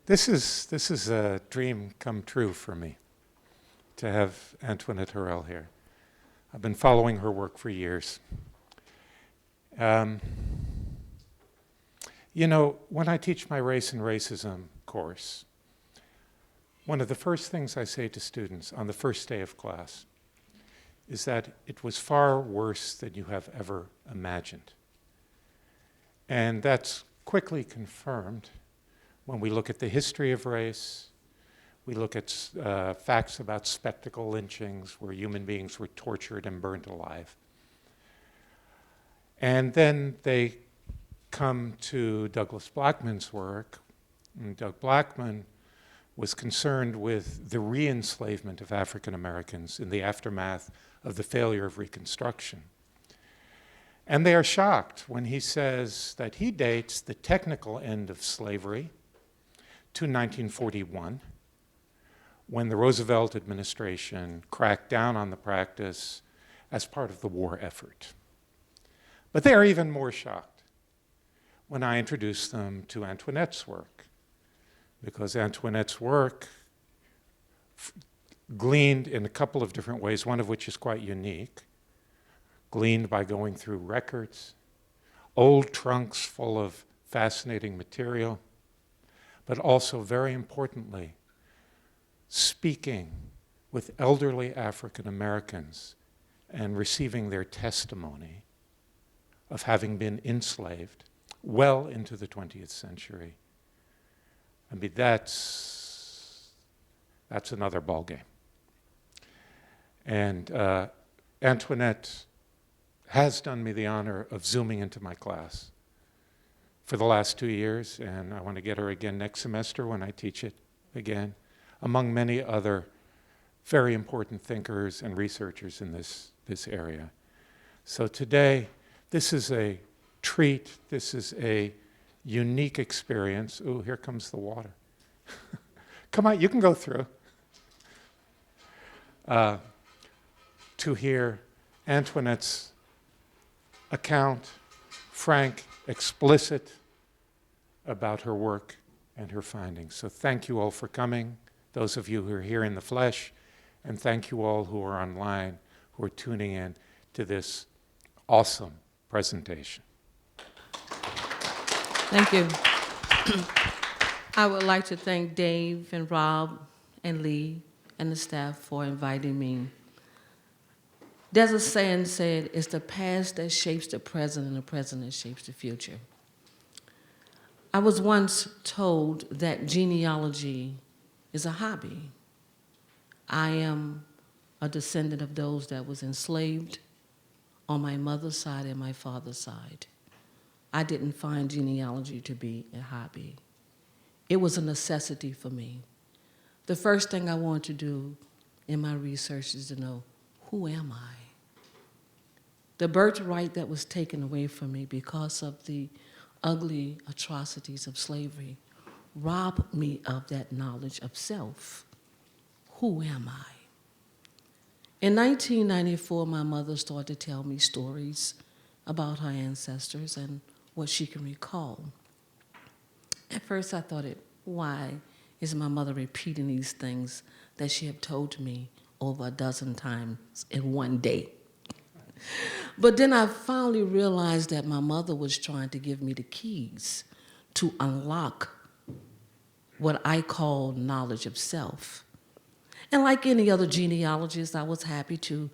This is a dream come true for me, to have Antoinette Harrell here. I've been following her work for years. You know, when I teach my race and racism course, one of the first things I say to students on the first day of class is that it was far worse than you have ever imagined. And that's quickly confirmed when we look at the history of race, we look at facts about spectacle lynchings where human beings were tortured and burned alive. And then they come to Douglas Blackman's work, and Doug Blackman was concerned with the re-enslavement of African Americans in the aftermath of the failure of Reconstruction. And they are shocked when he says that he dates the technical end of slavery to 1941, when the Roosevelt administration cracked down on the practice as part of the war effort. But they are even more shocked when I introduce them to Antoinette's work, because Antoinette's work gleaned in a couple of different ways, one of which is quite unique, gleaned by going through records, old trunks full of fascinating material, but also, very importantly, speaking with elderly African Americans and receiving their testimony of having been enslaved well into the 20th century. I mean, that's another ballgame. And Antoinette has done me the honor of zooming into my class for the last 2 years, and I want to get her again next semester when I teach it again, among many other very important thinkers and researchers in this area. So today, this is a treat. This is a unique experience. Ooh, here comes the water. Come on, you can go through. To hear Antoinette's account, frank, explicit about her work and her findings. So thank you all for coming, those of you who are here in the flesh, and thank you all who are online, who are tuning in to this awesome presentation. Thank you. I would like to thank Dave and Rob and Lee and the staff for inviting me. There's a saying said, it's the past that shapes the present and the present that shapes the future. I was once told that genealogy is a hobby. I am a descendant of those that was enslaved on my mother's side and my father's side. I didn't find genealogy to be a hobby. It was a necessity for me. The first thing I wanted to do in my research is to know, who am I? The birthright that was taken away from me because of the ugly atrocities of slavery robbed me of that knowledge of self. Who am I? In 1994, my mother started to tell me stories about her ancestors and what she can recall. At first I thought, why is my mother repeating these things that she had told me over a dozen times in one day? But then I finally realized that my mother was trying to give me the keys to unlock what I call knowledge of self. And like any other genealogist, I was happy to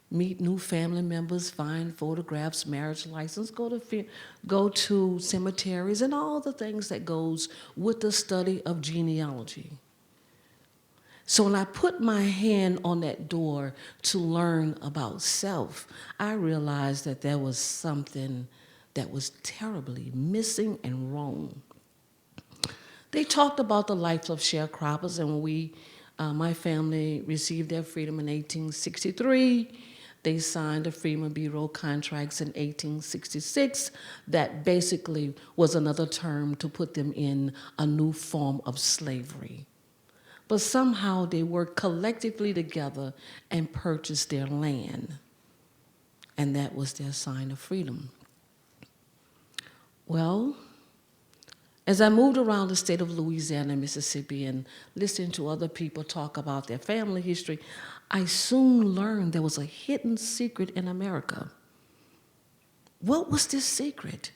meet new family members, find photographs, marriage license, go to cemeteries, and all the things that goes with the study of genealogy. So when I put my hand on that door to learn about self, I realized that there was something that was terribly missing and wrong. They talked about the life of sharecroppers, and when my family received their freedom in 1863, they signed the Freedmen Bureau contracts in 1866 that basically was another term to put them in a new form of slavery. But somehow they worked collectively together and purchased their land. And that was their sign of freedom. Well, As I moved around the state of Louisiana and Mississippi and listened to other people talk about their family history, I soon learned there was a hidden secret in America. What was this secret?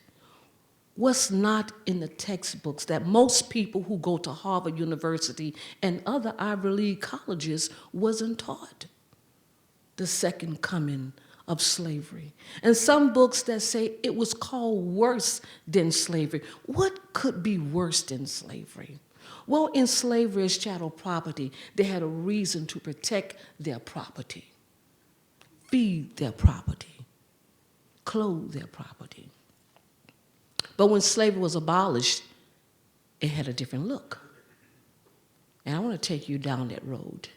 What's not in the textbooks that most people who go to Harvard University and other Ivy League colleges wasn't taught? The second coming of slavery. And some books that say it was called worse than slavery. What could be worse than slavery? Well, in slavery as chattel property, they had a reason to protect their property, feed their property, clothe their property. But when slavery was abolished, it had a different look. And I want to take you down that road.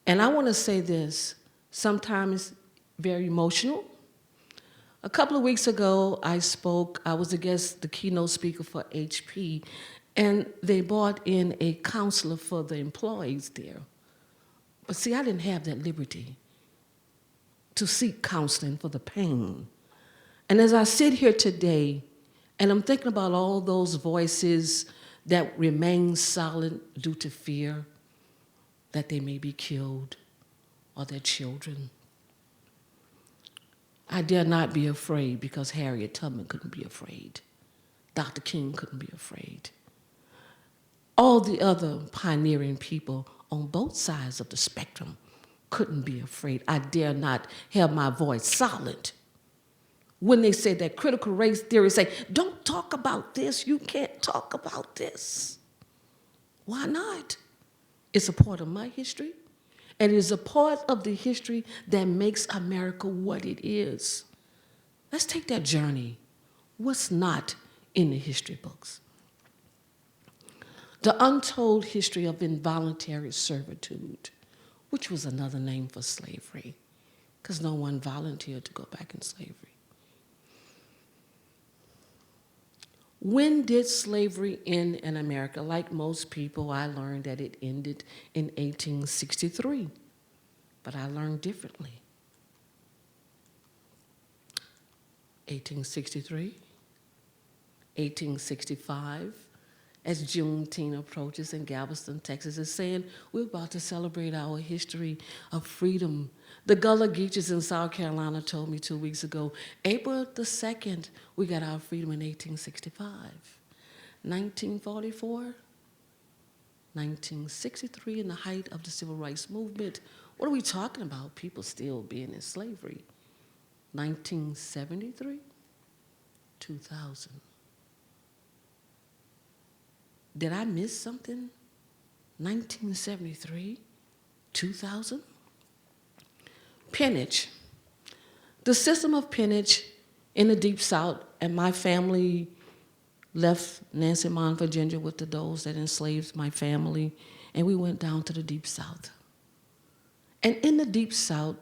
And I want to say this, sometimes very emotional. A couple of weeks ago, I was the keynote speaker for HP, and they brought in a counselor for the employees there. But see, I didn't have that liberty to seek counseling for the pain. And as I sit here today, and I'm thinking about all those voices that remain silent due to fear that they may be killed or their children, I dare not be afraid because Harriet Tubman couldn't be afraid. Dr. King couldn't be afraid. All the other pioneering people on both sides of the spectrum couldn't be afraid. I dare not have my voice silent. When they say that critical race theory, say, don't talk about this, you can't talk about this. Why not? It's a part of my history, and it is a part of the history that makes America what it is. Let's take that journey. What's not in the history books? The untold history of involuntary servitude, which was another name for slavery, because no one volunteered to go back in slavery. When did slavery end in America? Like most people, I learned that it ended in 1863, but I learned differently. 1863, 1865, as Juneteenth approaches in Galveston, Texas, is saying we're about to celebrate our history of freedom. The Gullah Geechees in South Carolina told me 2 weeks ago, April the 2nd, we got our freedom in 1865. 1944, 1963, in the height of the Civil Rights Movement. What are we talking about? People still being in slavery. 1973, 2000. Did I miss something? 1973, 2000? Peonage. The system of peonage in the Deep South, and my family left Nancy Mon, Virginia with those that enslaved my family, and we went down to the Deep South. And in the Deep South,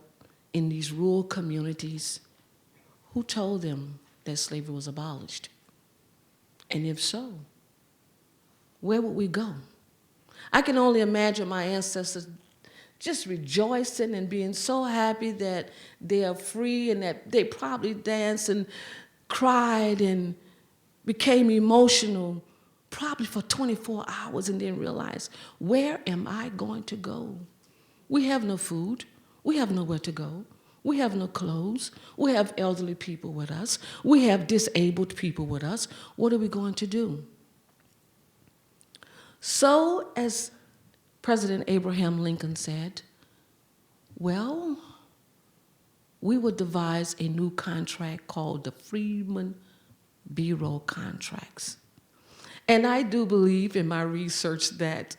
in these rural communities, who told them that slavery was abolished? And if so, where would we go? I can only imagine my ancestors just rejoicing and being so happy that they are free, and that they probably danced and cried and became emotional probably for 24 hours and then realized, where am I going to go? We have no food. We have nowhere to go. We have no clothes. We have elderly people with us. We have disabled people with us. What are we going to do? So, as President Abraham Lincoln said, well, we would devise a new contract called the Freedmen Bureau contracts. And I do believe in my research that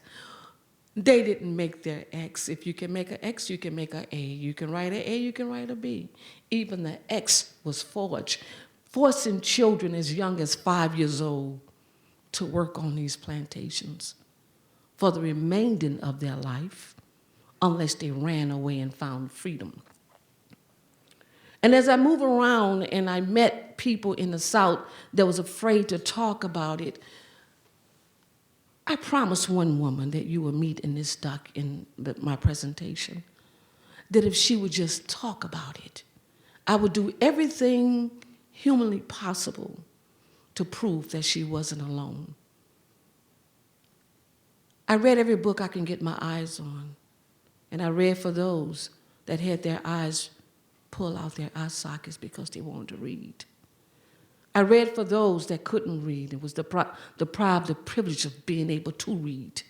they didn't make their X. If you can make an X, you can make an A. You can write an A, you can write a B. Even the X was forged, forcing children as young as 5 years old to work on these plantations for the remainder of their life, unless they ran away and found freedom. And as I move around and I met people in the South that was afraid to talk about it, I promised one woman that you will meet in this doc in my presentation, that if she would just talk about it, I would do everything humanly possible to prove that she wasn't alone. I read every book I can get my eyes on, and I read for those that had their eyes pull out their eye sockets because they wanted to read. I read for those that couldn't read and was deprived the privilege of being able to read.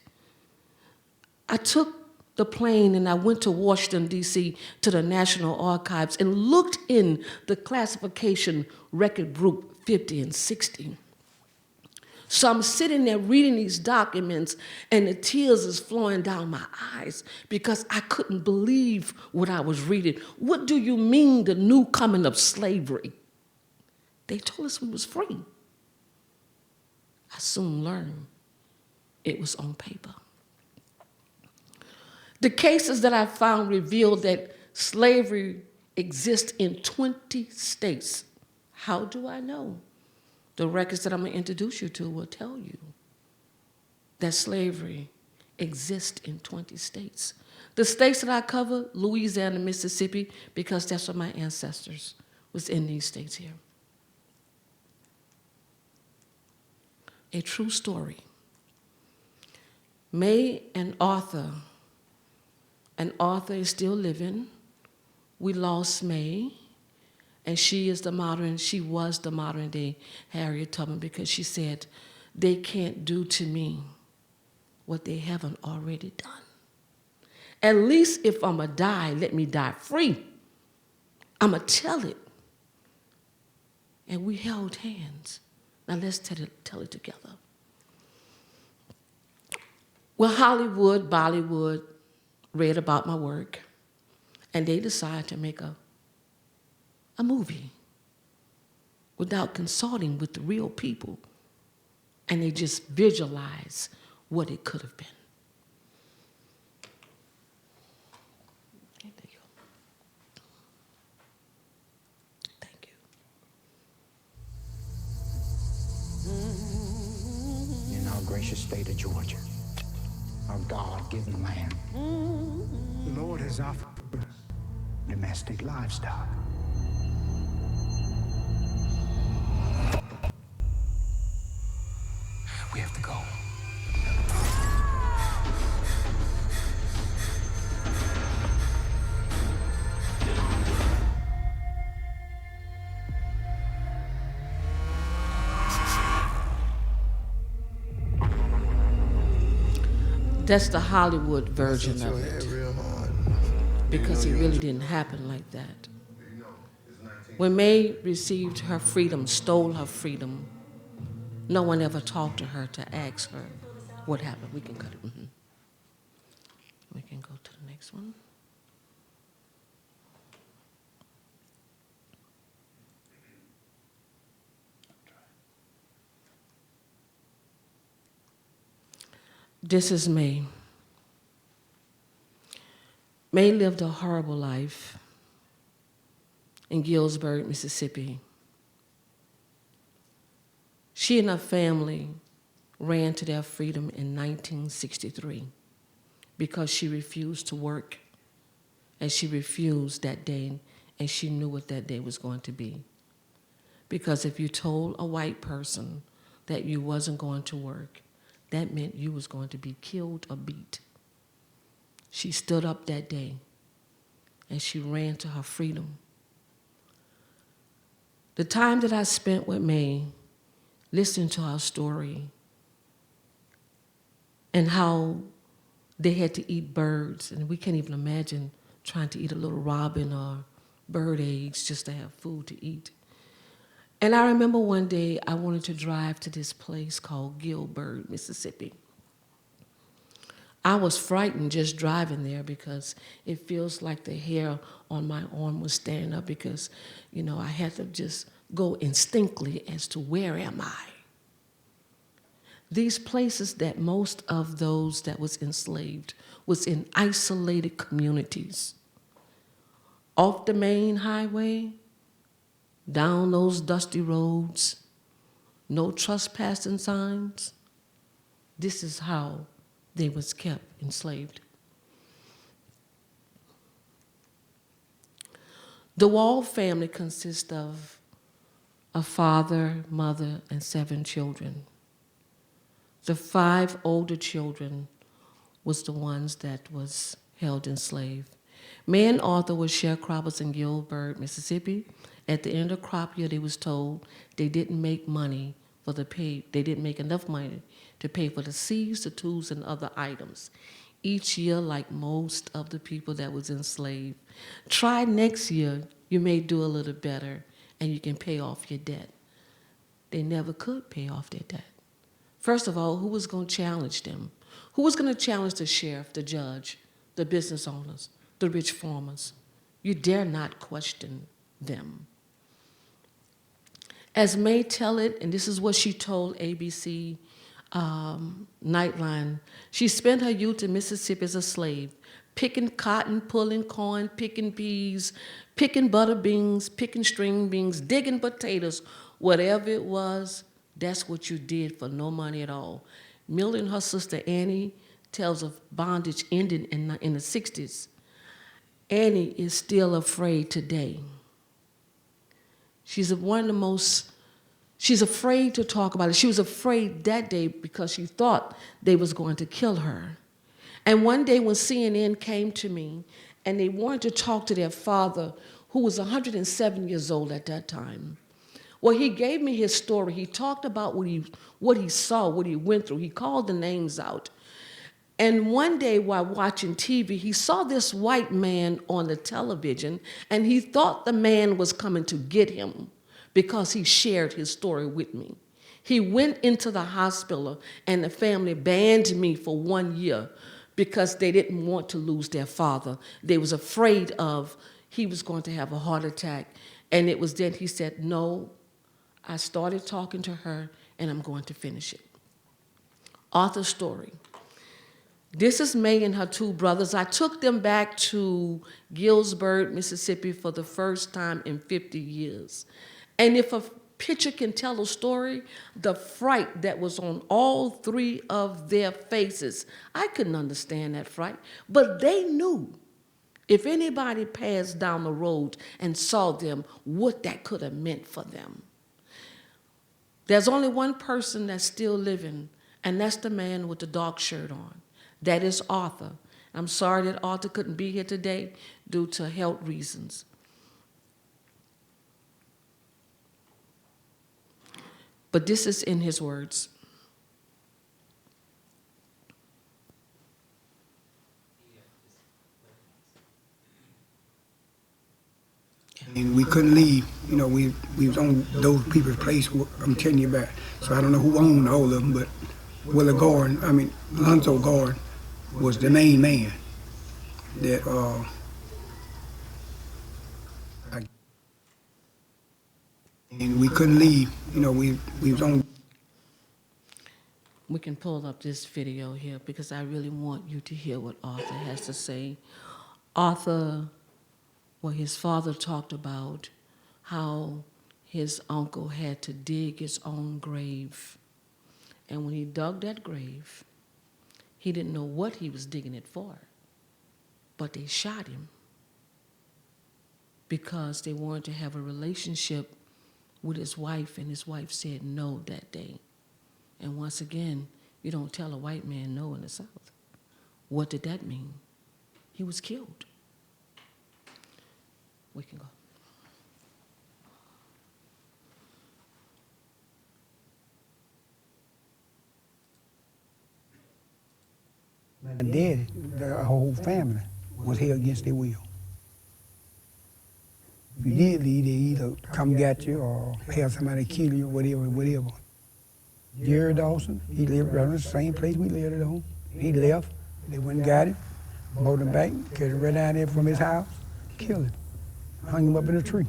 I took the plane and I went to Washington, D.C., to the National Archives and looked in the classification record group 50 and 60. So I'm sitting there reading these documents and the tears is flowing down my eyes because I couldn't believe what I was reading. What do you mean the new coming of slavery? They told us we was free. I soon learned it was on paper. The cases that I found revealed that slavery exists in 20 states. How do I know? The records that I'm going to introduce you to will tell you that slavery exists in 20 states. The states that I cover, Louisiana, Mississippi, because that's where my ancestors was in these states here. A true story. May and Arthur is still living. We lost May, and she was the modern day Harriet Tubman because she said, they can't do to me what they haven't already done. At least if I'm gonna die, let me die free. I'm gonna tell it. And we held hands. Now let's tell it together. Well, Hollywood, Bollywood read about my work, and they decided to make a movie without consulting with the real people, and they just visualized what it could have been. Okay, there you go. Thank you. In our gracious state of Georgia, our God-given land, the Lord has offered domestic livestock. We have to go. That's the Hollywood version of it, because it really didn't happen like that. When May received her freedom, stole her freedom, no one ever talked to her to ask her what happened. We can cut it. Mm-hmm. We can go to the next one. This is May. May lived a horrible life in Gillsburg, Mississippi. She and her family ran to their freedom in 1963 because she refused to work, and she refused that day, and she knew what that day was going to be. Because if you told a white person that you wasn't going to work, that meant you was going to be killed or beat. She stood up that day, and she ran to her freedom. The time that I spent with May, listening to her story, and how they had to eat birds, and we can't even imagine trying to eat a little robin or bird eggs just to have food to eat. And I remember one day I wanted to drive to this place called Gillsburg, Mississippi. I was frightened just driving there because it feels like the hair on my arm was standing up because, I had to just go instinctively as to where am I? These places that most of those that was enslaved was in isolated communities. Off the main highway, down those dusty roads, no trespassing signs. This is how they was kept enslaved. The Wall family consists of a father, mother, and 7 children. The 5 older children was the ones that was held enslaved. May and Arthur were sharecroppers in Gilbert, Mississippi. At the end of crop year, they was told they didn't make money for the pay. They didn't make enough money to pay for the seeds, the tools, and other items. Each year, like most of the people that was enslaved, try next year, you may do a little better, and you can pay off your debt. They never could pay off their debt. First of all, who was going to challenge them? Who was going to challenge the sheriff, the judge, the business owners, the rich farmers? You dare not question them. As May tell it, and this is what she told ABC Nightline, she spent her youth in Mississippi as a slave, picking cotton, pulling corn, picking peas, picking butter beans, picking string beans, digging potatoes, whatever it was, that's what you did for no money at all. Millie and her sister Annie tells of bondage ending in the 60s. Annie is still afraid today. She's afraid to talk about it. She was afraid that day because she thought they was going to kill her. And one day when CNN came to me and they wanted to talk to their father, who was 107 years old at that time, well, he gave me his story. He talked about what he saw, what he went through. He called the names out. And one day while watching TV, he saw this white man on the television, and he thought the man was coming to get him because he shared his story with me. He went into the hospital, and the family banned me for 1 year because they didn't want to lose their father. They was afraid of he was going to have a heart attack. And it was then he said, no, I started talking to her, and I'm going to finish it. Arthur's story. This is May and her 2 brothers. I took them back to Gilbert, Mississippi for the first time in 50 years. And if a picture can tell a story, the fright that was on all 3 of their faces, I couldn't understand that fright, but they knew if anybody passed down the road and saw them, what that could have meant for them. There's only one person that's still living, and that's the man with the dark shirt on. That is Arthur. I'm sorry that Arthur couldn't be here today due to health reasons. But this is in his words. And we couldn't leave. You know, we was on those people's place, I'm telling you about. So I don't know who owned all of them, but Lonzo Gordon was the main man that and we couldn't leave. You know, we was on. We can pull up this video here because I really want you to hear what Arthur has to say. Arthur, well, his father talked about how his uncle had to dig his own grave. And when he dug that grave, he didn't know what he was digging it for, but they shot him because they wanted to have a relationship with his wife, and his wife said no that day. And once again, you don't tell a white man no in the South. What did that mean? He was killed. We can go. My daddy, the whole family, was held against their will. If you did leave, they either come get you or have somebody kill you, whatever. Jerry Dawson, he lived right in the same place we lived at home. He left, they went and got him, brought him back, carried him right down there from his house, killed him, hung him up in a tree,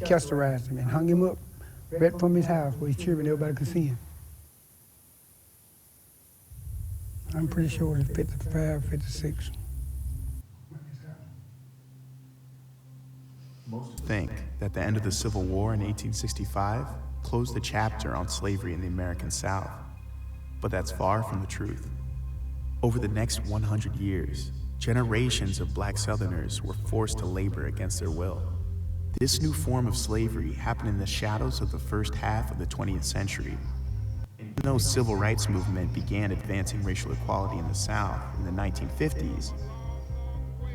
castorized him, and hung him up right from his house where his children, everybody could see him. I'm pretty sure it's 55, 56. Most think that the end of the Civil War in 1865 closed the chapter on slavery in the American South, but that's far from the truth. Over the next 100 years, generations of black Southerners were forced to labor against their will. This new form of slavery happened in the shadows of the first half of the 20th century. Even though the civil rights movement began advancing racial equality in the South in the 1950s,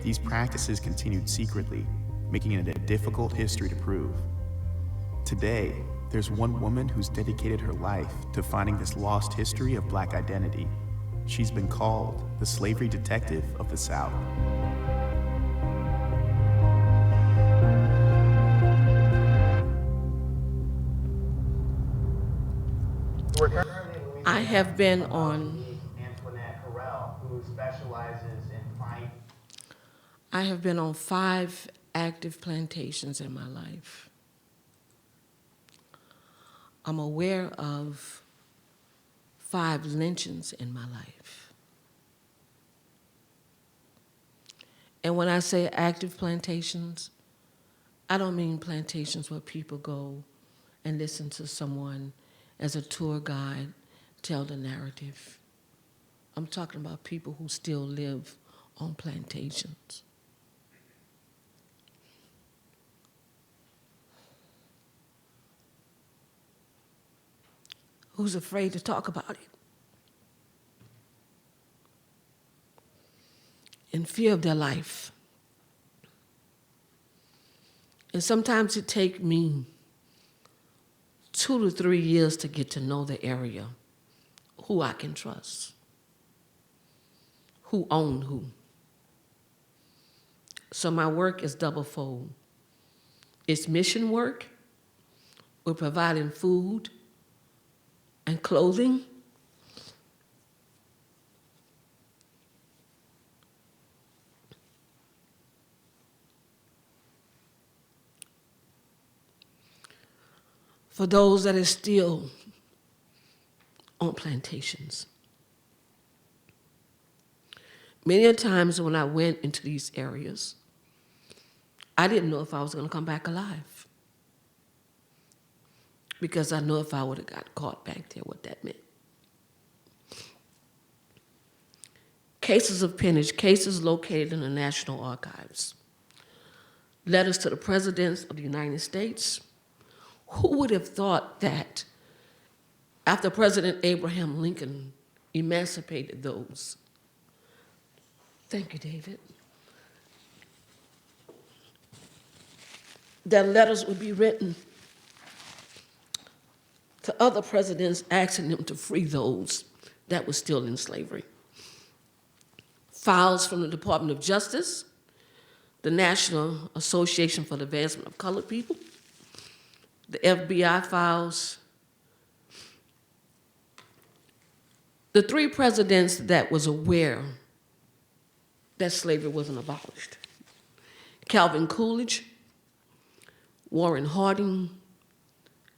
these practices continued secretly, making it a difficult history to prove. Today, there's one woman who's dedicated her life to finding this lost history of Black identity. She's been called the slavery detective of the South. I have been on Antoinette Harrell, who specializes in finding. I have been on 5 active plantations in my life. I'm aware of 5 lynchings in my life. And when I say active plantations, I don't mean plantations where people go and listen to someone as a tour guide tell the narrative. I'm talking about people who still live on plantations. Who's afraid to talk about it? In fear of their life. And sometimes it takes me 2 to 3 years to get to know the area, who I can trust, who own who. So my work is double-fold. It's mission work. We're providing food and clothing. For those that are still on plantations. Many a times when I went into these areas, I didn't know if I was going to come back alive. Because I know if I would have got caught back there, what that meant. Cases of peonage, cases located in the National Archives. Letters to the presidents of the United States. Who would have thought that after President Abraham Lincoln emancipated those? Thank you, David. That letters would be written to other presidents asking them to free those that were still in slavery. Files from the Department of Justice, the National Association for the Advancement of Colored People, the FBI files. The 3 presidents that was aware that slavery wasn't abolished. Calvin Coolidge, Warren Harding,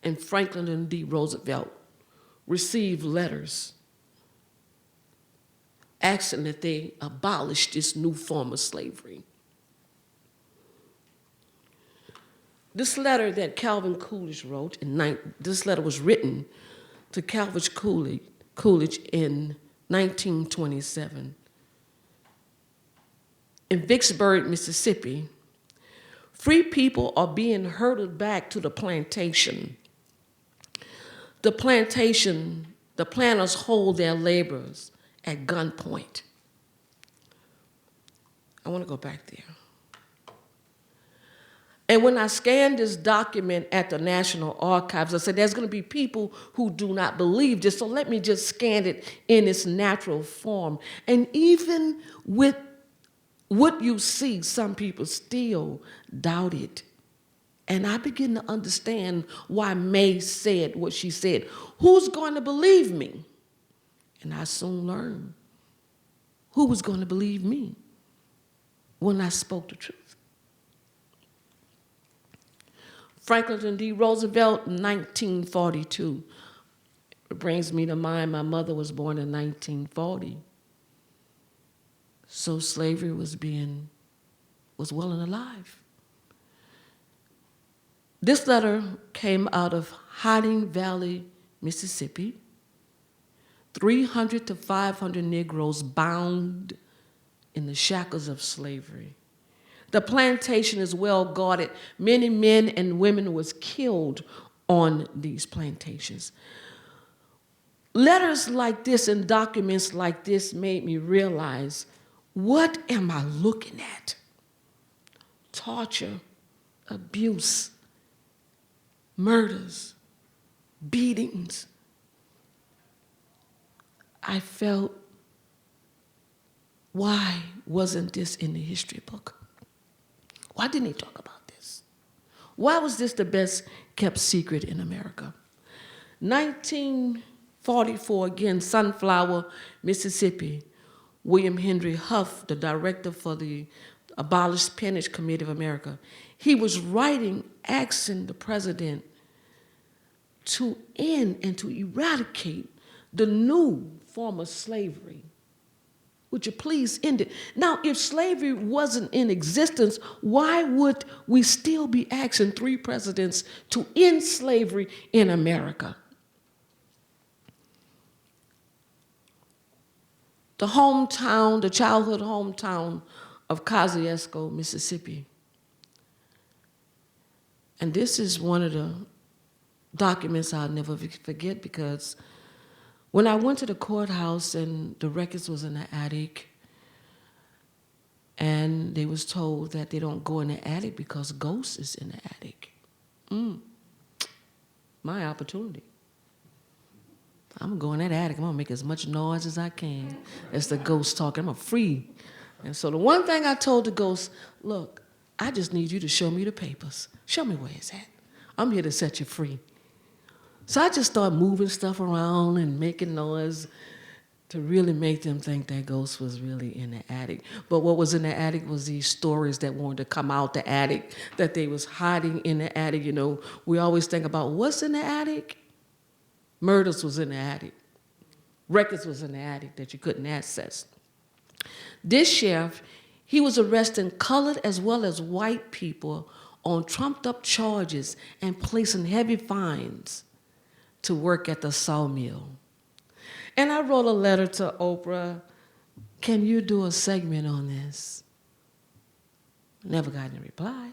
and Franklin D. Roosevelt received letters asking that they abolish this new form of slavery. This letter that Calvin Coolidge wrote, this letter was written to Calvin Coolidge in 1927. In Vicksburg, Mississippi, free people are being herded back to the plantation. The planters hold their laborers at gunpoint. I want to go back there. And when I scanned this document at the National Archives, I said, there's going to be people who do not believe this, so let me just scan it in its natural form. And even with what you see, some people still doubt it. And I begin to understand why May said what she said. Who's going to believe me? And I soon learned who was going to believe me when I spoke the truth. Franklin D. Roosevelt, 1942. It brings me to mind my mother was born in 1940. So slavery was well and alive. This letter came out of Hiding Valley, Mississippi. 300 to 500 Negroes bound in the shackles of slavery. The plantation is well guarded. Many men and women was killed on these plantations. Letters like this and documents like this made me realize, what am I looking at? Torture, abuse, murders, beatings. I felt, why wasn't this in the history book? Why didn't he talk about this? Why was this the best kept secret in America? 1944, again, Sunflower, Mississippi. William Henry Huff, the director for the Abolished Peonage Committee of America, he was writing, asking the president to end and to eradicate the new form of slavery. Would you please end it? Now, if slavery wasn't in existence, why would we still be asking 3 presidents to end slavery in America? The hometown, the childhood hometown of Kosciuszko, Mississippi. And this is one of the documents I'll never forget, because when I went to the courthouse and the records was in the attic, and they was told that they don't go in the attic because ghosts is in the attic. My opportunity. I'm gonna go in that attic, I'm gonna make as much noise as I can as the ghost talking. I'm free. And so the one thing I told the ghost, look, I just need you to show me the papers. Show me where it's at. I'm here to set you free. So I just started moving stuff around and making noise to really make them think that ghost was really in the attic. But what was in the attic was these stories that wanted to come out the attic, that they was hiding in the attic. You know, we always think about what's in the attic. Murders was in the attic. Records was in the attic that you couldn't access. This sheriff, he was arresting colored as well as white people on trumped up charges and placing heavy fines to work at the sawmill. And I wrote a letter to Oprah, can you do a segment on this? Never got any reply.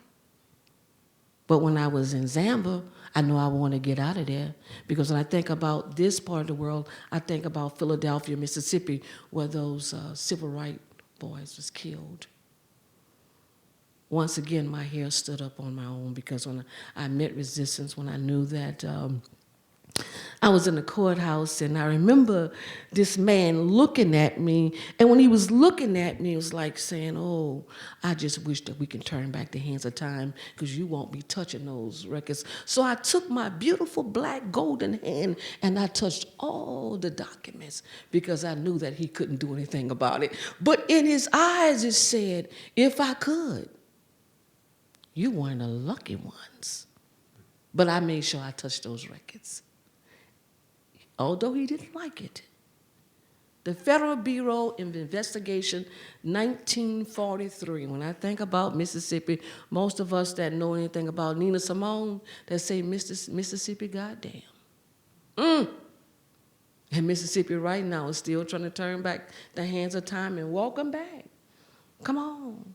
But when I was in Zambia, I know I want to get out of there, because when I think about this part of the world, I think about Philadelphia, Mississippi, where those civil rights boys was killed. Once again, my hair stood up on my own, because when I met resistance, when I knew that I was in the courthouse, and I remember this man looking at me, and when he was looking at me, it was like saying, oh, I just wish that we can turn back the hands of time, because you won't be touching those records. So I took my beautiful black golden hand, and I touched all the documents, because I knew that he couldn't do anything about it. But in his eyes, it said, if I could, you weren't the lucky ones. But I made sure I touched those records. Although he didn't like it. The Federal Bureau of Investigation, 1943. When I think about Mississippi, most of us that know anything about Nina Simone, that say Mississippi, goddamn. And Mississippi right now is still trying to turn back the hands of time and welcome back. Come on.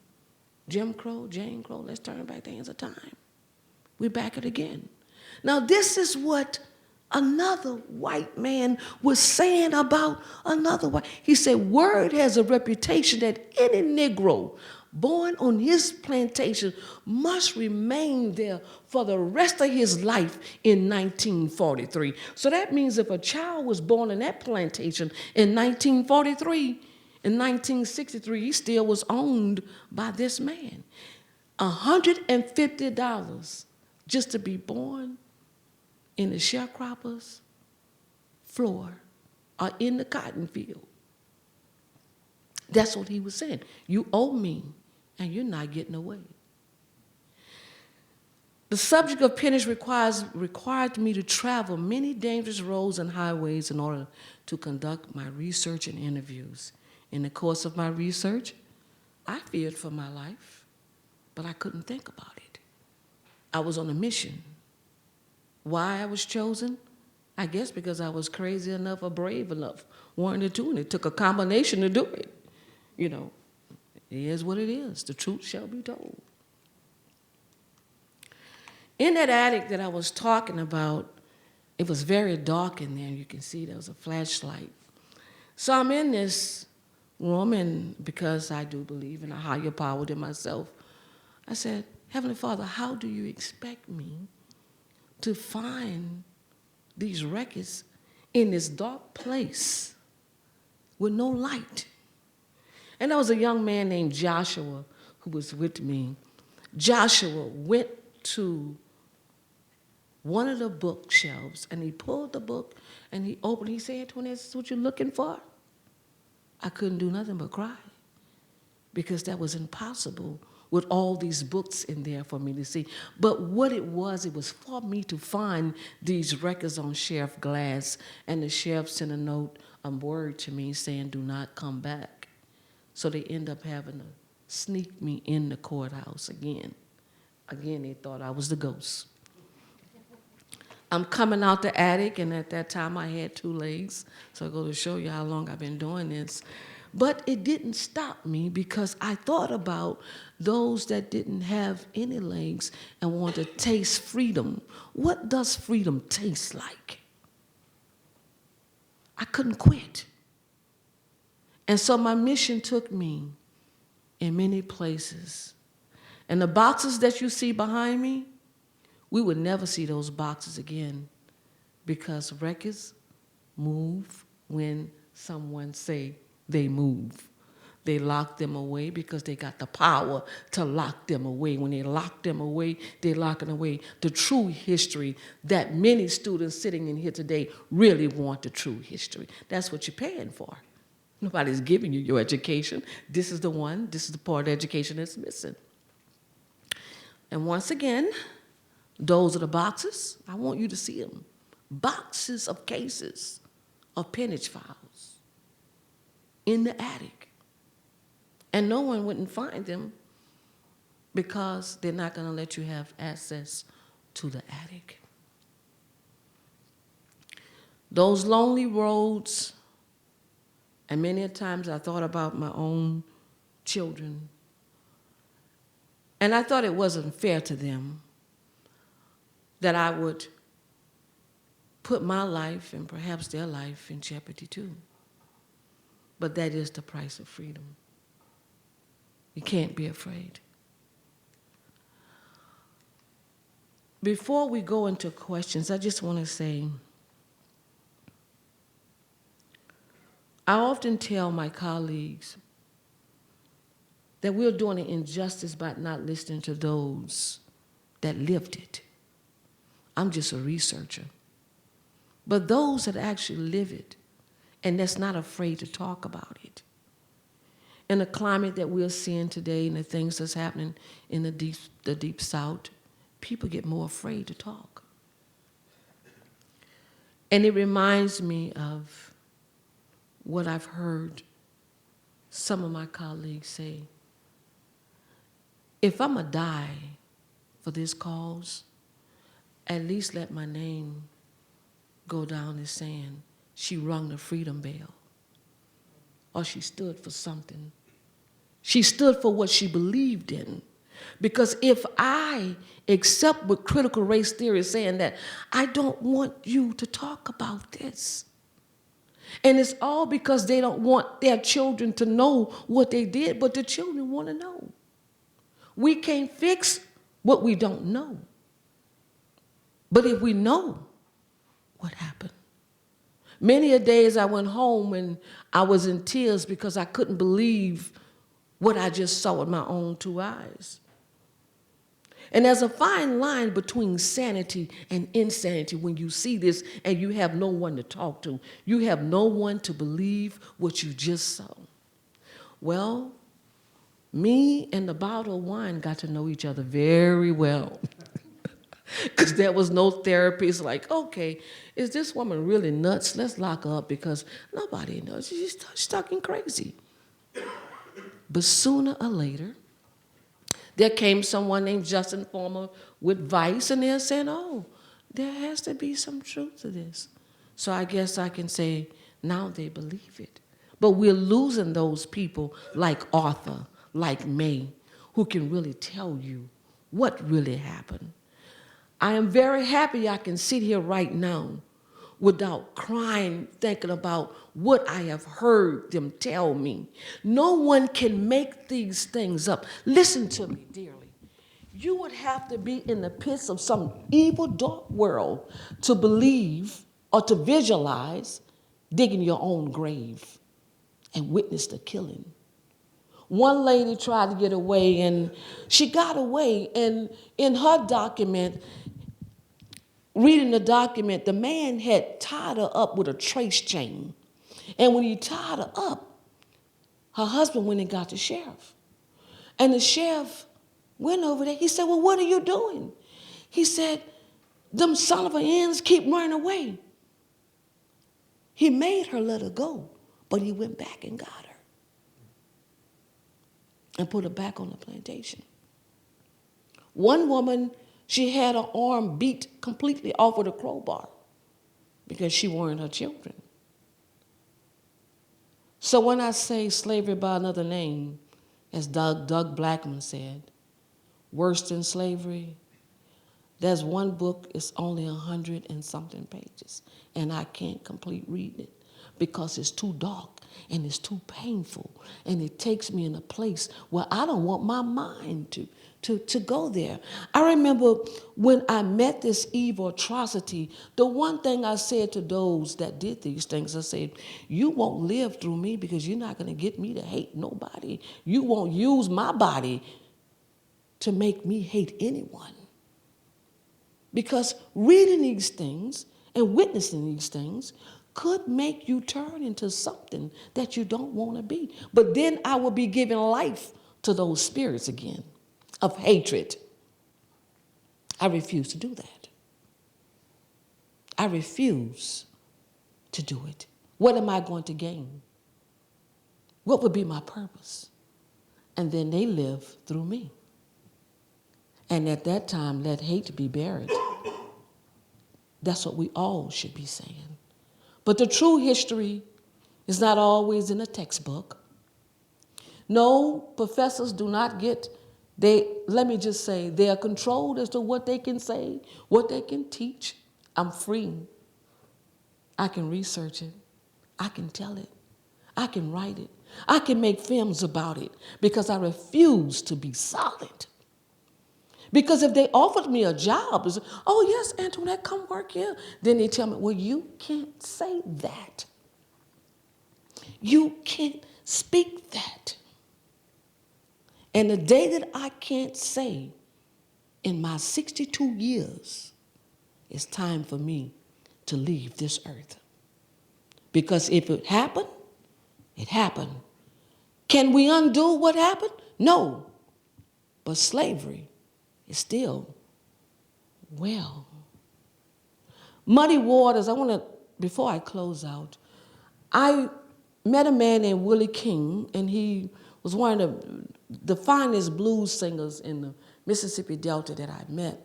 Jim Crow, Jane Crow, let's turn back the hands of time. We're back at it again. Now this is what another white man was saying about another white. He said, word has a reputation that any Negro born on his plantation must remain there for the rest of his life in 1943. So that means if a child was born in that plantation in 1943, in 1963, he still was owned by this man. $150 just to be born in the sharecropper's floor or in the cotton field. That's what he was saying. You owe me, and you're not getting away. The subject of peonage required me to travel many dangerous roads and highways in order to conduct my research and interviews. In the course of my research, I feared for my life, but I couldn't think about it. I was on a mission. Why I was chosen? I guess because I was crazy enough or brave enough, wanting to do it. It took a combination to do it, you know. It is what it is. The truth shall be told. In that attic that I was talking about, it was very dark in there. You can see there was a flashlight. So I'm in this room, and because I do believe in a higher power than myself, I said, Heavenly Father, how do you expect me to find these records in this dark place with no light? And there was a young man named Joshua who was with me. Joshua went to one of the bookshelves, and he pulled the book, and he opened it. He said, Antoinette, this is what you're looking for? I couldn't do nothing but cry, because that was impossible with all these books in there for me to see. But what it was for me to find these records on sheriff glass, and the sheriff sent a word to me saying, do not come back. So they end up having to sneak me in the courthouse again. Again, they thought I was the ghost. I'm coming out the attic, and at that time I had 2 legs, so I go to show you how long I've been doing this. But it didn't stop me, because I thought about those that didn't have any legs and wanted to taste freedom. What does freedom taste like? I couldn't quit. And so my mission took me in many places. And the boxes that you see behind me, we would never see those boxes again, because records move when someone say they move. They lock them away because they got the power to lock them away. When they lock them away, they're locking away the true history that many students sitting in here today really want, the true history. That's what you're paying for. Nobody's giving you your education. This is the part of education that's missing. And once again, those are the boxes. I want you to see them. Boxes of cases of peonage files in the attic. And no one wouldn't find them, because they're not going to let you have access to the attic. Those lonely roads, and many a times I thought about my own children, and I thought it wasn't fair to them that I would put my life and perhaps their life in jeopardy too. But that is the price of freedom. You can't be afraid. Before we go into questions, I just want to say, I often tell my colleagues that we're doing an injustice by not listening to those that lived it. I'm just a researcher. But those that actually live it, and that's not afraid to talk about it. In the climate that we're seeing today and the things that's happening in the deep South, people get more afraid to talk. And it reminds me of what I've heard some of my colleagues say. If I'm gonna die for this cause, at least let my name go down as saying she rung the freedom bell, or she stood for something. She stood for what she believed in. Because if I accept what critical race theory is saying, that I don't want you to talk about this, and it's all because they don't want their children to know what they did, but the children want to know. We can't fix what we don't know. But if we know what happened. Many a days I went home and I was in tears because I couldn't believe what I just saw with my own 2 eyes. And there's a fine line between sanity and insanity when you see this and you have no one to talk to. You have no one to believe what you just saw. Well, me and the bottle of wine got to know each other very well. Because there was no therapy. It's like, okay, is this woman really nuts? Let's lock her up, because nobody knows. She's talking crazy. But sooner or later, there came someone named Justin Former with Vice, and they're saying, oh, there has to be some truth to this. So I guess I can say now they believe it. But we're losing those people like Arthur, like May who can really tell you what really happened. I am very happy I can sit here right now without crying, thinking about what I have heard them tell me. No one can make these things up. Listen to me dearly. You would have to be in the pits of some evil, dark world to believe or to visualize digging your own grave and witness the killing. One lady tried to get away, and she got away, and in her document, reading the document, the man had tied her up with a trace chain. And when he tied her up, her husband went and got the sheriff. And the sheriff went over there. He said, well, what are you doing? He said, them son of a hens keep running away. He made her let her go, but he went back and got her and put her back on the plantation. One woman, she had her arm beat completely off with a crowbar because she weren't her children. So when I say slavery by another name, as Doug Blackman said, worse than slavery, there's one book, it's only 100 and something pages, and I can't complete reading it because it's too dark and it's too painful, and it takes me in a place where I don't want my mind to go there. I remember when I met this evil atrocity, the one thing I said to those that did these things, I said, you won't live through me because you're not going to get me to hate nobody. You won't use my body to make me hate anyone. Because reading these things and witnessing these things could make you turn into something that you don't want to be. But then I will be giving life to those spirits again of hatred. I refuse to do that. I refuse to do it. What am I going to gain? What would be my purpose? And then they live through me. And at that time, let hate be buried. That's what we all should be saying. But the true history is not always in a textbook. No, professors do not get, let me just say, they are controlled as to what they can say, what they can teach. I'm free. I can research it. I can tell it. I can write it. I can make films about it because I refuse to be silent. Because if they offered me a job, it's, oh yes, Antoinette, come work here. Then they tell me, well, you can't say that. You can't speak that. And the day that I can't say in my 62 years, it's time for me to leave this earth. Because if it happened, it happened. Can we undo what happened? No. But slavery is still well. Muddy Waters, I want to, before I close out, I met a man named Willie King, and he was one of the finest blues singers in the Mississippi Delta that I met.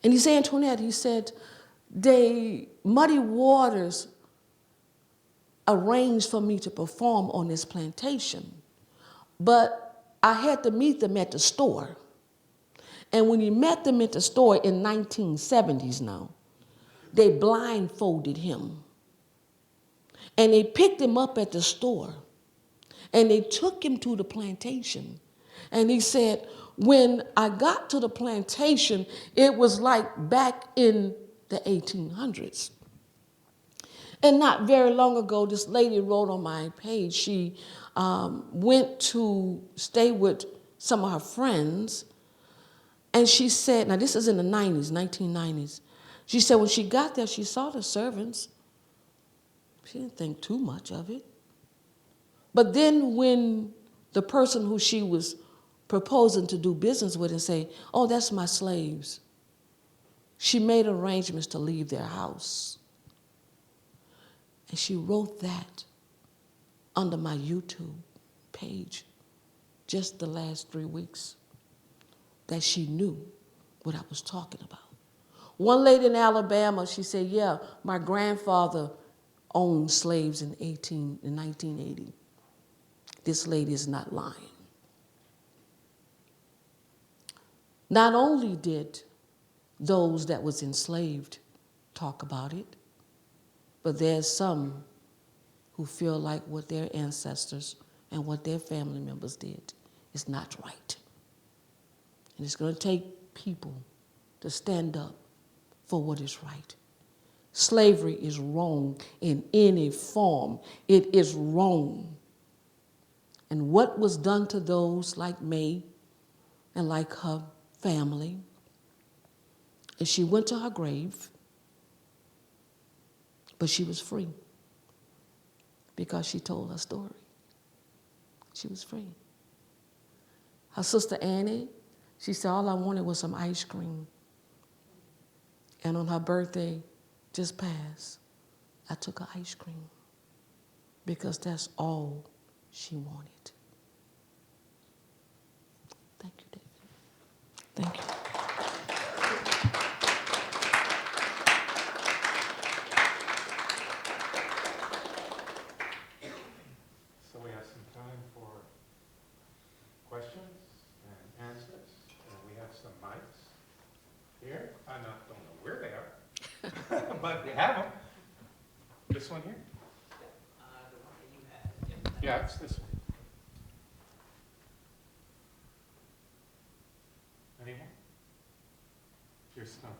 And he said, Antoinette, he said, Muddy Waters arranged for me to perform on this plantation, but I had to meet them at the store. And when he met them at the store in 1970s now, they blindfolded him. And they picked him up at the store. And they took him to the plantation. And he said, when I got to the plantation, it was like back in the 1800s. And not very long ago, this lady wrote on my page, she went to stay with some of her friends. And she said, now this is in the 90s, 1990s. She said when she got there, she saw the servants. She didn't think too much of it. But then when the person who she was proposing to do business with and say, oh, that's my slaves, she made arrangements to leave their house. And she wrote that under my YouTube page just the last 3 weeks, that she knew what I was talking about. One lady in Alabama, she said, yeah, my grandfather owned slaves in 1980. This lady is not lying. Not only did those that was enslaved talk about it, but there's some who feel like what their ancestors and what their family members did is not right. And it's going to take people to stand up for what is right. Slavery is wrong in any form. It is wrong. And what was done to those like May and like her family, and she went to her grave, but she was free because she told her story. She was free. Her sister Annie, she said, all I wanted was some ice cream. And on her birthday, just passed, I took her ice cream because that's all she wanted. Thank you, David. Thank you. So we have some time for questions and answers, and we have some mics here. I don't know where they are, but we have them. This one here? The one that you had. Yeah, it's this one. Anyone? Here's some.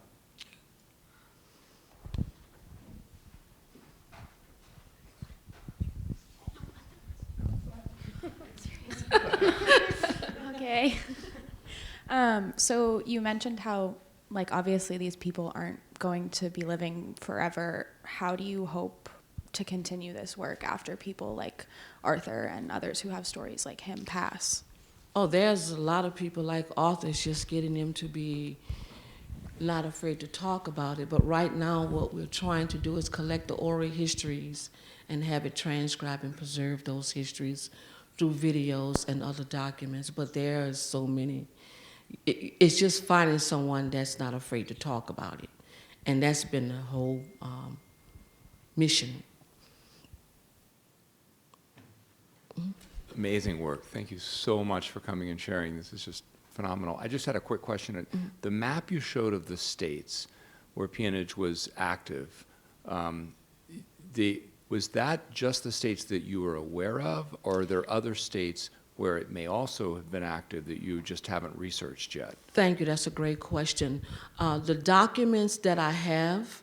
Okay. So you mentioned how, like, obviously these people aren't going to be living forever. How do you hope to continue this work after people like Arthur and others who have stories like him pass? Oh, there's a lot of people like Arthur, it's just getting them to be not afraid to talk about it. But right now, what we're trying to do is collect the oral histories and have it transcribed and preserve those histories through videos and other documents. But there are so many. It's just finding someone that's not afraid to talk about it. And that's been the whole mission. Amazing work. Thank you so much for coming and sharing. This is just phenomenal. I just had a quick question. The map you showed of the states where peonage was active, was that just the states that you were aware of, or are there other states where it may also have been active that you just haven't researched yet? Thank you. That's a great question. The documents that I have,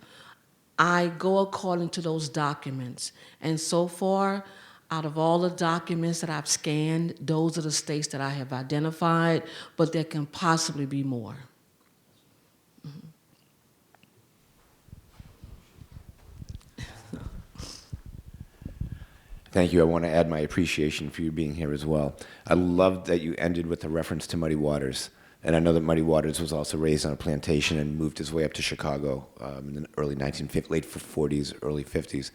I go according to those documents. And so far, out of all the documents that I've scanned, those are the states that I have identified, but there can possibly be more. Thank you. I want to add my appreciation for you being here as well. I loved that you ended with a reference to Muddy Waters. And I know that Muddy Waters was also raised on a plantation and moved his way up to Chicago in the early 1950s, late 40s, early 50s.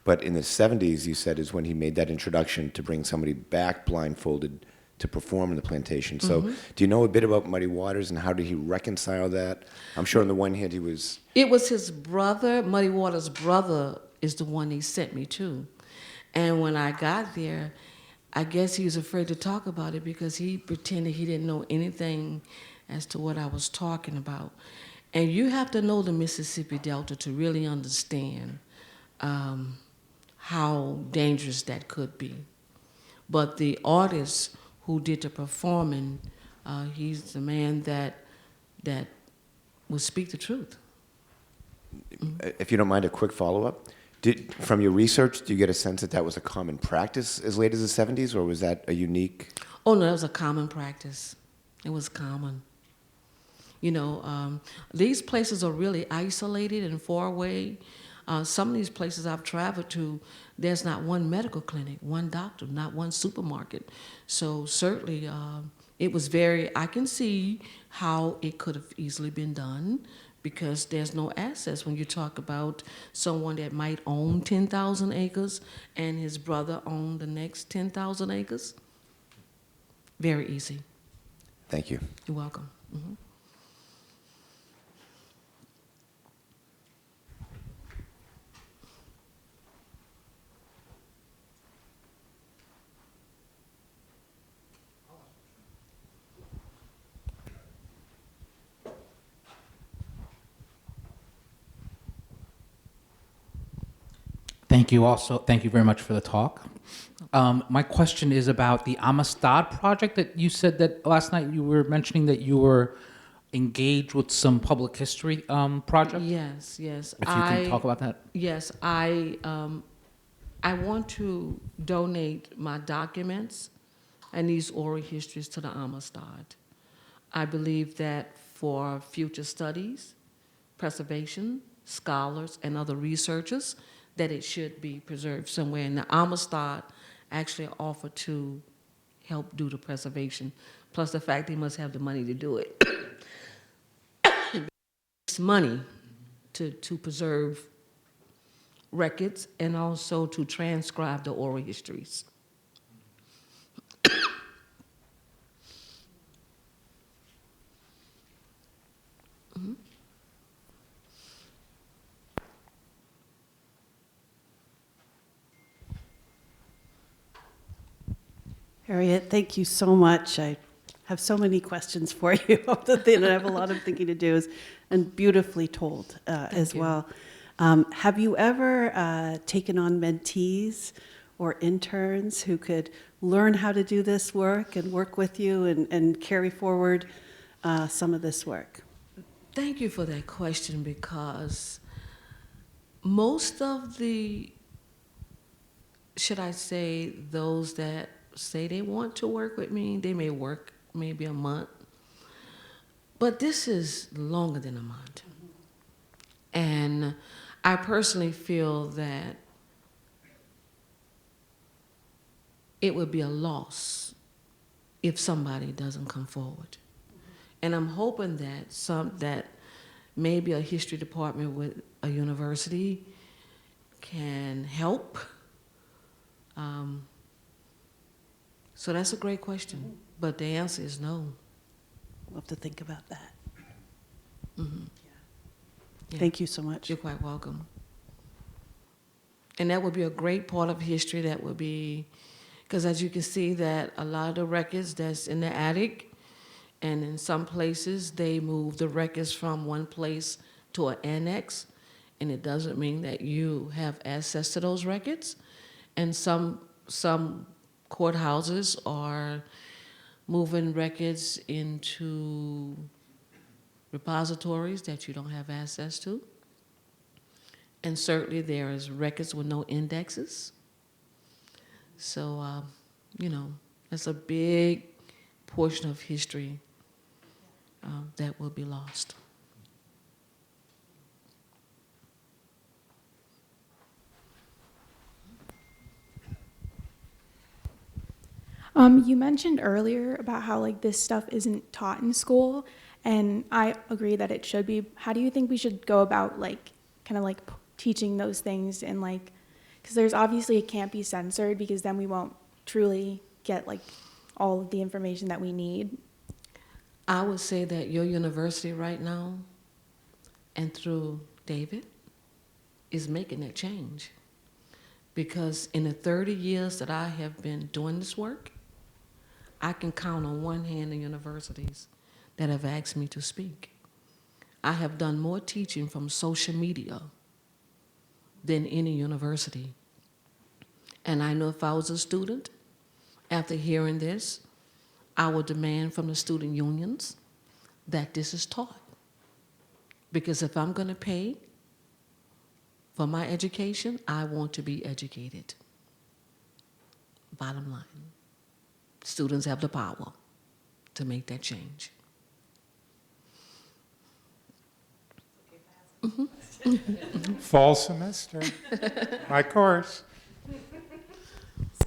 But in the 70s, you said, is when he made that introduction to bring somebody back blindfolded to perform in the plantation. So do you know a bit about Muddy Waters and how did he reconcile that? I'm sure on the one hand he was... It was his brother, Muddy Waters' brother is the one he sent me to. And when I got there, I guess he was afraid to talk about it because he pretended he didn't know anything as to what I was talking about. And you have to know the Mississippi Delta to really understand how dangerous that could be. But the artist who did the performing, he's the man that will speak the truth. If you don't mind, a quick follow-up. From your research, do you get a sense that that was a common practice as late as the 70s, or was that a unique? Oh, no, it was a common practice. It was common. You know, these places are really isolated and far away. Some of these places I've traveled to, there's not one medical clinic, one doctor, not one supermarket. So certainly it was I can see how it could have easily been done, because there's no access when you talk about someone that might own 10,000 acres and his brother owned the next 10,000 acres. Very easy. Thank you. You're welcome. Mm-hmm. Thank you also. Thank you very much for the talk. My question is about the Amistad project that you said that last night you were mentioning that you were engaged with some public history project. Yes, yes. If you can talk about that. Yes, I want to donate my documents and these oral histories to the Amistad. I believe that for future studies, preservation, scholars, and other researchers, that it should be preserved somewhere. And the Amistad actually offered to help do the preservation, plus the fact they must have the money to do it. It's money to preserve records and also to transcribe the oral histories. Harriet, thank you so much. I have so many questions for you, and I have a lot of thinking to do, and beautifully told as well. Have you ever taken on mentees or interns who could learn how to do this work and work with you and carry forward some of this work? Thank you for that question, because most of the, should I say, those that say they want to work with me, they may work maybe a month, but this is longer than a month. And I personally feel that it would be a loss if somebody doesn't come forward. And I'm hoping that maybe a history department with a university can help. So that's a great question, but the answer is no. We'll have to think about that. Mm-hmm. Yeah. Thank you so much. You're quite welcome. And that would be a great part of history. That would be, because as you can see that a lot of the records that's in the attic, and in some places they move the records from one place to an annex, and it doesn't mean that you have access to those records. And some courthouses are moving records into repositories that you don't have access to. And certainly there is records with no indexes. So, that's a big portion of history that will be lost. You mentioned earlier about how this stuff isn't taught in school, and I agree that it should be. How do you think we should go about teaching those things, and because there's obviously it can't be censored, because then we won't truly get all of the information that we need. I would say that your university right now, and through David, is making that change. Because in the 30 years that I have been doing this work, I can count on one hand the universities that have asked me to speak. I have done more teaching from social media than any university. And I know if I was a student, after hearing this, I would demand from the student unions that this is taught. Because if I'm going to pay for my education, I want to be educated. Bottom line. Students have the power to make that change. Fall semester, my course.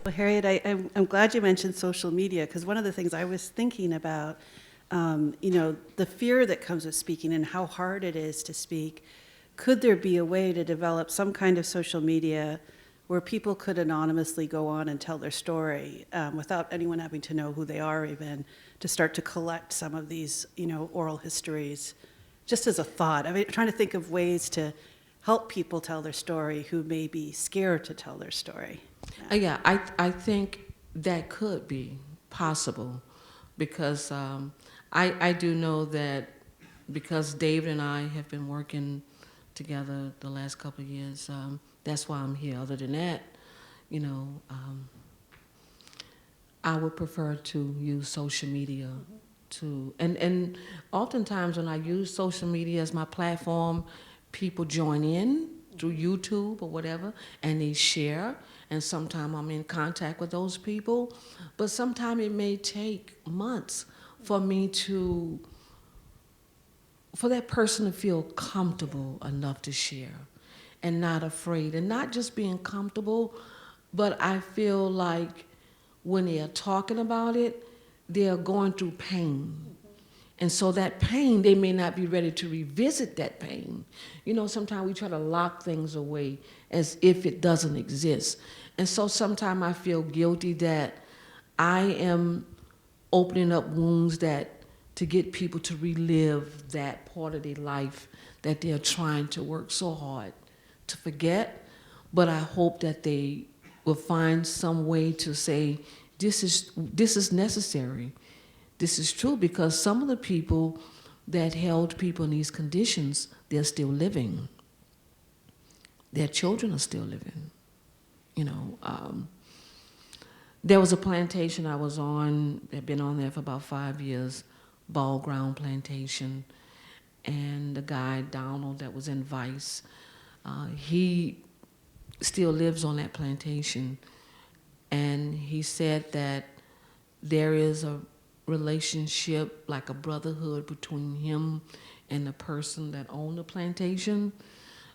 So Harriet, I'm glad you mentioned social media, because one of the things I was thinking about, the fear that comes with speaking and how hard it is to speak. Could there be a way to develop some kind of social media where people could anonymously go on and tell their story without anyone having to know who they are, even to start to collect some of these, oral histories, just as a thought? I mean, trying to think of ways to help people tell their story who may be scared to tell their story. Yeah, I think that could be possible, because I do know that, because David and I have been working together the last couple of years. That's why I'm here. Other than that, you know, I would prefer to use social media to, and oftentimes when I use social media as my platform, people join in through YouTube or whatever, and they share, and sometimes I'm in contact with those people, but sometimes it may take months for me to, for that person to feel comfortable enough to share and not afraid, and not just being comfortable, but I feel like when they are talking about it, they are going through pain. And so that pain, they may not be ready to revisit that pain. You know, sometimes we try to lock things away as if it doesn't exist. And so sometimes I feel guilty that I am opening up wounds that to get people to relive that part of their life that they're trying to work so hard to forget. But I hope that they will find some way to say, this is necessary. This is true, because some of the people that held people in these conditions, they're still living. Their children are still living. You know, there was a plantation I was on, I've been on there for about 5 years, Ball Ground Plantation, and the guy, Donald, that was in Vice, he still lives on that plantation, and he said that there is a relationship, like a brotherhood between him and the person that owned the plantation.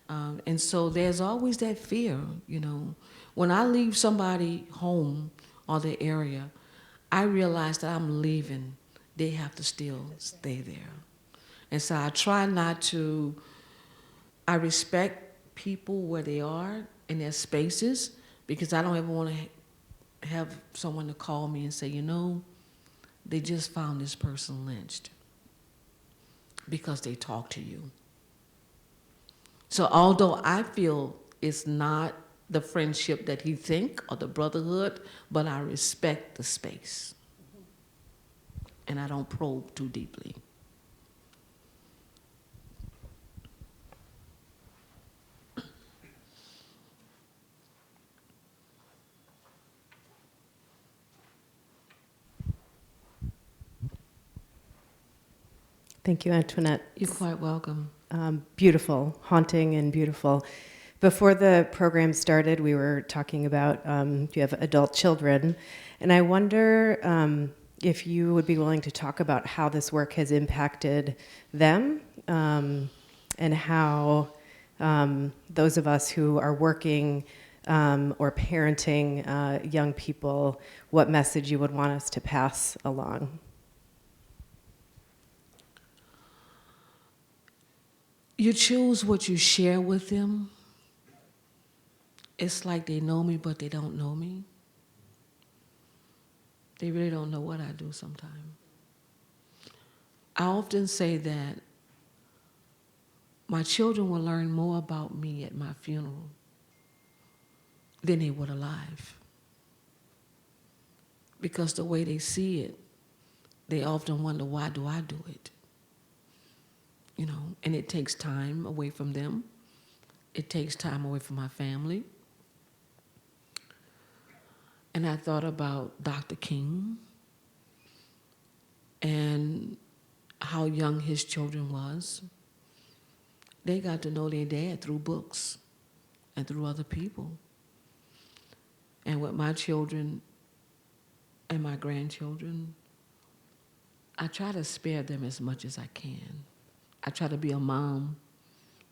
And so there's always that fear, you know. When I leave somebody home or the area, I realize that I'm leaving. They have to still stay there. And so I try not to, I respect people where they are in their spaces, because I don't ever want to have someone to call me and say, you know, they just found this person lynched because they talked to you. So although I feel it's not the friendship that he think or the brotherhood, but I respect the space. And I don't probe too deeply. Thank you, Antoinette. You're quite welcome. Beautiful, haunting and beautiful. Before the program started, we were talking about you have adult children, and I wonder if you would be willing to talk about how this work has impacted them, and how those of us who are working or parenting young people, what message you would want us to pass along. You choose what you share with them. It's like they know me, but they don't know me. They really don't know what I do sometimes. I often say that my children will learn more about me at my funeral than they would alive. Because the way they see it, they often wonder, why do I do it? You know, and it takes time away from them. It takes time away from my family. And I thought about Dr. King and how young his children was. They got to know their dad through books and through other people. And with my children and my grandchildren, I try to spare them as much as I can. I try to be a mom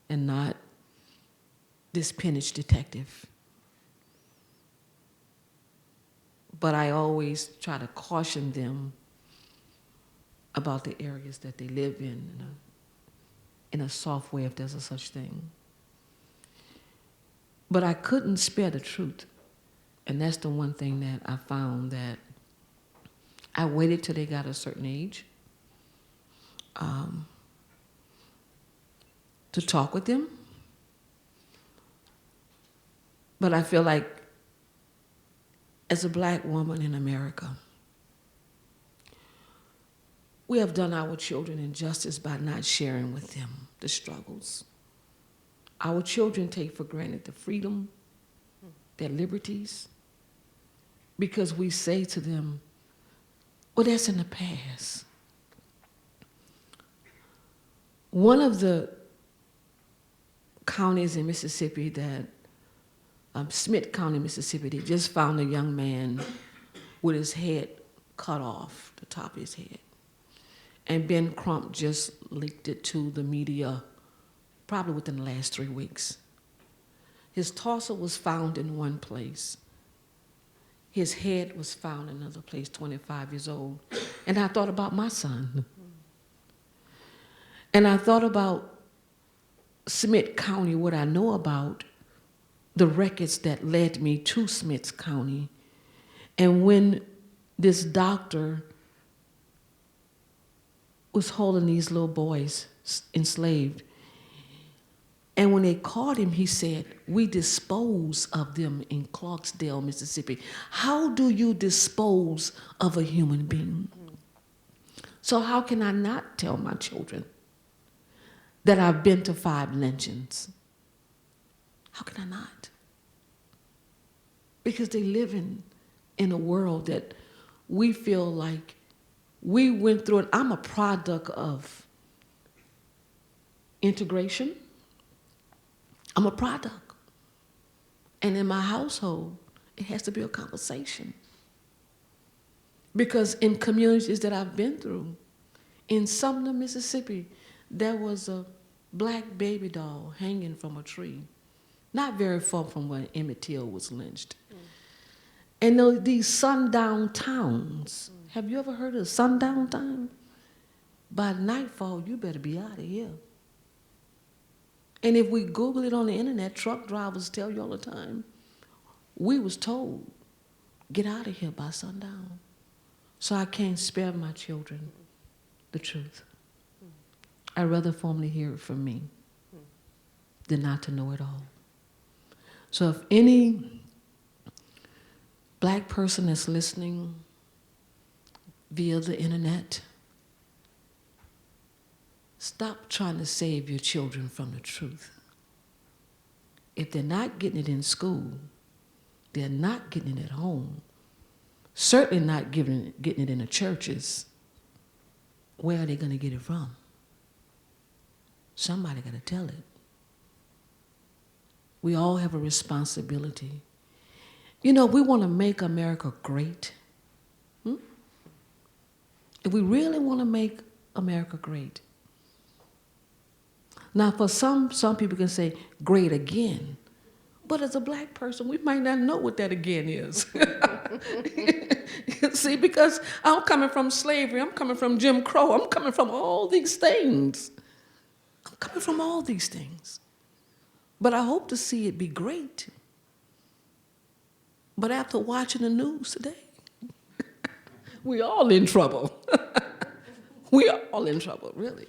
and not this peonage detective. But I always try to caution them about the areas that they live in a soft way, if there's a such thing. But I couldn't spare the truth. And that's the one thing that I found, that I waited till they got a certain age to talk with them. But I feel like as a black woman in America, we have done our children injustice by not sharing with them the struggles. our children take for granted their freedom, their liberties, because we say to them, well, that's in the past. One of the counties in Mississippi that, Smith County, Mississippi, they just found a young man with his head cut off, the top of his head. And Ben Crump just leaked it to the media probably within the last 3 weeks. His torso was found in one place. His head was found in another place, 25 years old. And I thought about my son. And I thought about Smith County, what I know about the records that led me to Smith County. And when this doctor was holding these little boys enslaved, and when they caught him, he said, we dispose of them in Clarksdale, Mississippi. How do you dispose of a human being? So how can I not tell my children that I've been to 5 lynchings? How can I not? Because they live in a world that we feel like we went through it. I'm a product of integration. I'm a product. And in my household, it has to be a conversation. Because in communities that I've been through, in Sumner, Mississippi, there was a black baby doll hanging from a tree, not very far from where Emmett Till was lynched. And these sundown towns, have you ever heard of sundown town? By nightfall, you better be out of here. And if we Google it on the internet, truck drivers tell you all the time, we was told, get out of here by sundown. So I can't spare my children the truth. I'd rather for them to hear it from me than not to know it all. So if any black person that's listening via the internet, stop trying to save your children from the truth. If they're not getting it in school, they're not getting it at home, certainly not getting it in the churches, where are they going to get it from? Somebody got to tell it. We all have a responsibility. You know, we want to make America great. If we really want to make America great. Now, for some people can say, great again. But as a black person, we might not know what that again is. See, because I'm coming from slavery, I'm coming from Jim Crow, I'm coming from all these things. I'm coming from all these things. But I hope to see it be great. But after watching the news today, we all in trouble. We are all in trouble, really.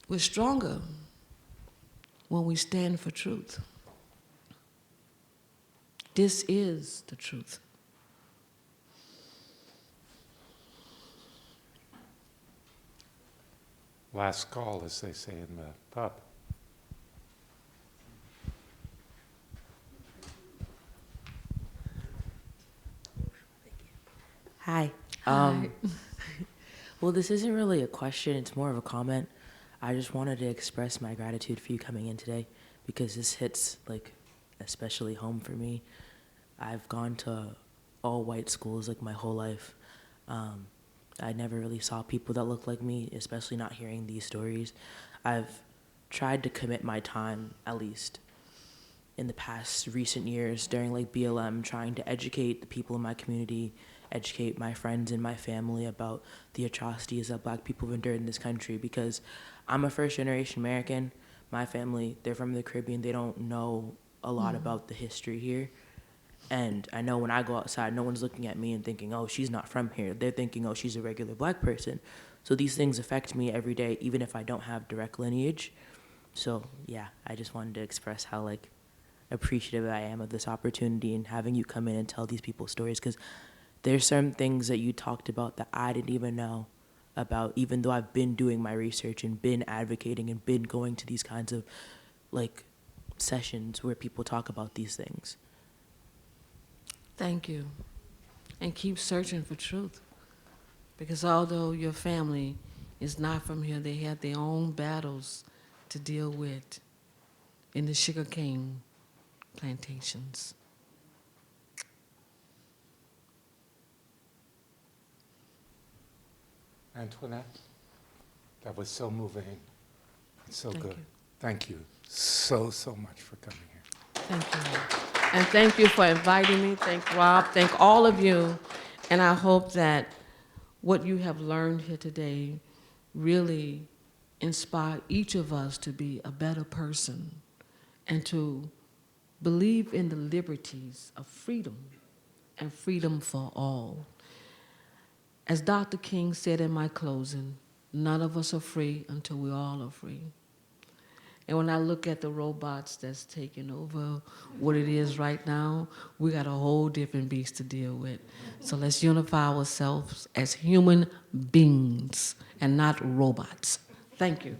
We're stronger when we stand for truth. This is the truth. Last call, as they say in the pub. Hi. Hi. Well, this isn't really a question, it's more of a comment. I just wanted to express my gratitude for you coming in today because this hits like especially home for me. I've gone to all white schools like my whole life. I never really saw people that looked like me, especially not hearing these stories. I've tried to commit my time, at least in the past recent years during like BLM, trying to educate the people in my community, educate my friends and my family about the atrocities that black people have endured in this country, because I'm a first-generation American. My family, they're from the Caribbean. They don't know a lot about the history here. And I know when I go outside, no one's looking at me and thinking, oh, she's not from here. They're thinking, oh, she's a regular black person. So these things affect me every day, even if I don't have direct lineage. So yeah, I just wanted to express how like appreciative I am of this opportunity and having you come in and tell these people's stories, because there's some things that you talked about that I didn't even know about, even though I've been doing my research and been advocating and been going to these kinds of like sessions where people talk about these things. Thank you. And keep searching for truth. Because although your family is not from here, they had their own battles to deal with in the sugarcane plantations. Antoinette, that was so moving, so Thank good. you. Thank you so much for coming here. Thank you. And thank you for inviting me. Thank Rob. Thank all of you. And I hope that what you have learned here today really inspire each of us to be a better person and to believe in the liberties of freedom and freedom for all. As Dr. King said in my closing, none of us are free until we all are free. And when I look at the robots that's taking over what it is right now, we got a whole different beast to deal with. So let's unify ourselves as human beings and not robots. Thank you.